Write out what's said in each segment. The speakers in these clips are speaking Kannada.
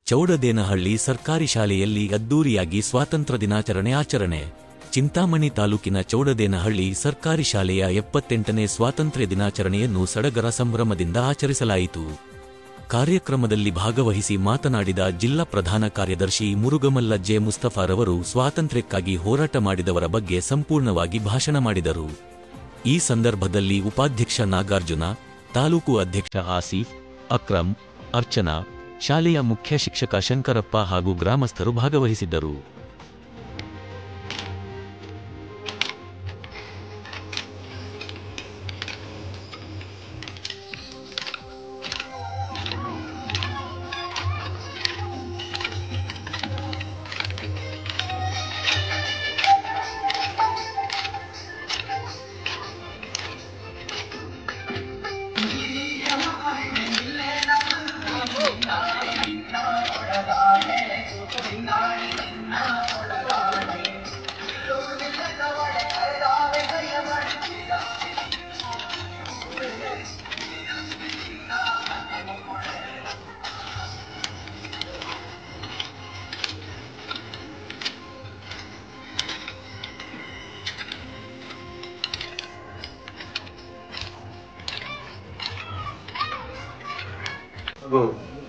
ಚೌಡದೇನಹಳ್ಳಿ ಸರ್ಕಾರಿ ಶಾಲೆಯಲ್ಲಿ ಅದ್ದೂರಿಯಾಗಿ ಸ್ವಾತಂತ್ರ್ಯ ದಿನಾಚರಣೆ ಆಚರಣೆ. ಚಿಂತಾಮಣಿ ತಾಲೂಕಿನ ಚೌಡದೇನಹಳ್ಳಿ ಸರ್ಕಾರಿ ಶಾಲೆಯ 78ನೇ ಸ್ವಾತಂತ್ರ್ಯ ದಿನಾಚರಣೆಯನ್ನು ಸಡಗರ ಸಂಭ್ರಮದಿಂದ ಆಚರಿಸಲಾಯಿತು. ಕಾರ್ಯಕ್ರಮದಲ್ಲಿ ಭಾಗವಹಿಸಿ ಮಾತನಾಡಿದ ಜಿಲ್ಲಾ ಪ್ರಧಾನ ಕಾರ್ಯದರ್ಶಿ ಮುರುಗಮಲ್ಲ ಜೆ ಮುಸ್ತಫಾರವರು ಸ್ವಾತಂತ್ರ್ಯಕ್ಕಾಗಿ ಹೋರಾಟ ಮಾಡಿದವರ ಬಗ್ಗೆ ಸಂಪೂರ್ಣವಾಗಿ ಭಾಷಣ ಮಾಡಿದರು. ಈ ಸಂದರ್ಭದಲ್ಲಿ ಉಪಾಧ್ಯಕ್ಷ ನಾಗಾರ್ಜುನ, ತಾಲೂಕು ಅಧ್ಯಕ್ಷ ಆಸೀಫ್, ಅಕ್ರಮ್, ಅರ್ಚನಾ, ಶಾಲೆಯ ಮುಖ್ಯ ಶಿಕ್ಷಕ ಶಂಕರಪ್ಪ ಹಾಗೂ ಗ್ರಾಮಸ್ಥರು ಭಾಗವಹಿಸಿದ್ದರು.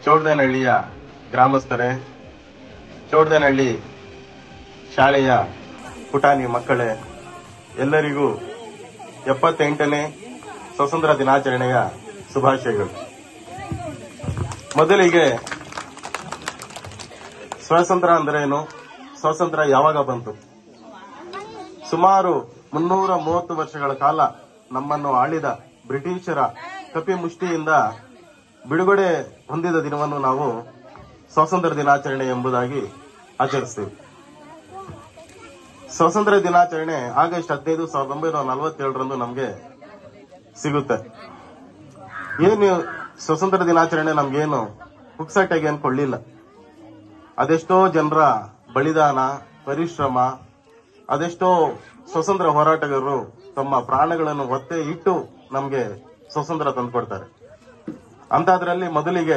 ಚೌಡದೇನಹಳ್ಳಿಯ ಗ್ರಾಮಸ್ಥರೇ, ಚೌಡದೇನಹಳ್ಳಿ ಶಾಲೆಯ ಪುಟಾಣಿ ಮಕ್ಕಳೇ, ಎಲ್ಲರಿಗೂ 78ನೇ ಸ್ವಾತಂತ್ರ್ಯ ದಿನಾಚರಣೆಯ ಶುಭಾಶಯಗಳು. ಮೊದಲಿಗೆ ಸ್ವಾತಂತ್ರ್ಯ ಅಂದ್ರೇನು, ಸ್ವಾತಂತ್ರ್ಯ ಯಾವಾಗ ಬಂತು? ಸುಮಾರು 330 ವರ್ಷಗಳ ಕಾಲ ನಮ್ಮನ್ನು ಆಳಿದ ಬ್ರಿಟಿಷರ ಕಪಿಮುಷ್ಟಿಯಿಂದ ಬಿಡುಗಡೆ ಹೊಂದಿದ ದಿನವನ್ನು ನಾವು ಸ್ವಾತಂತ್ರ್ಯ ದಿನಾಚರಣೆ ಎಂಬುದಾಗಿ ಆಚರಿಸ್ತೀವಿ. ಸ್ವಾತಂತ್ರ್ಯ ದಿನಾಚರಣೆ ಆಗಸ್ಟ್ 15, 1947ರಂದು ನಮಗೆ ಸಿಗುತ್ತೆ. ಏನು ಸ್ವಾತಂತ್ರ್ಯ ದಿನಾಚರಣೆ ನಮ್ಗೇನು ಪುಕ್ಸಟ್ಟೆಗೆ ಏನು ಕೊಳ್ಳಿಲ್ಲ. ಅದೆಷ್ಟೋ ಜನರ ಬಲಿದಾನ, ಪರಿಶ್ರಮ, ಅದೆಷ್ಟೋ ಸ್ವಾತಂತ್ರ್ಯ ಹೋರಾಟಗಾರರು ತಮ್ಮ ಪ್ರಾಣಗಳನ್ನು ಒತ್ತೆ ಇಟ್ಟು ನಮಗೆ ಸ್ವಾತಂತ್ರ್ಯ ತಂದುಕೊಡ್ತಾರೆ. ಅಂತದ್ರಲ್ಲಿ ಮೊದಲಿಗೆ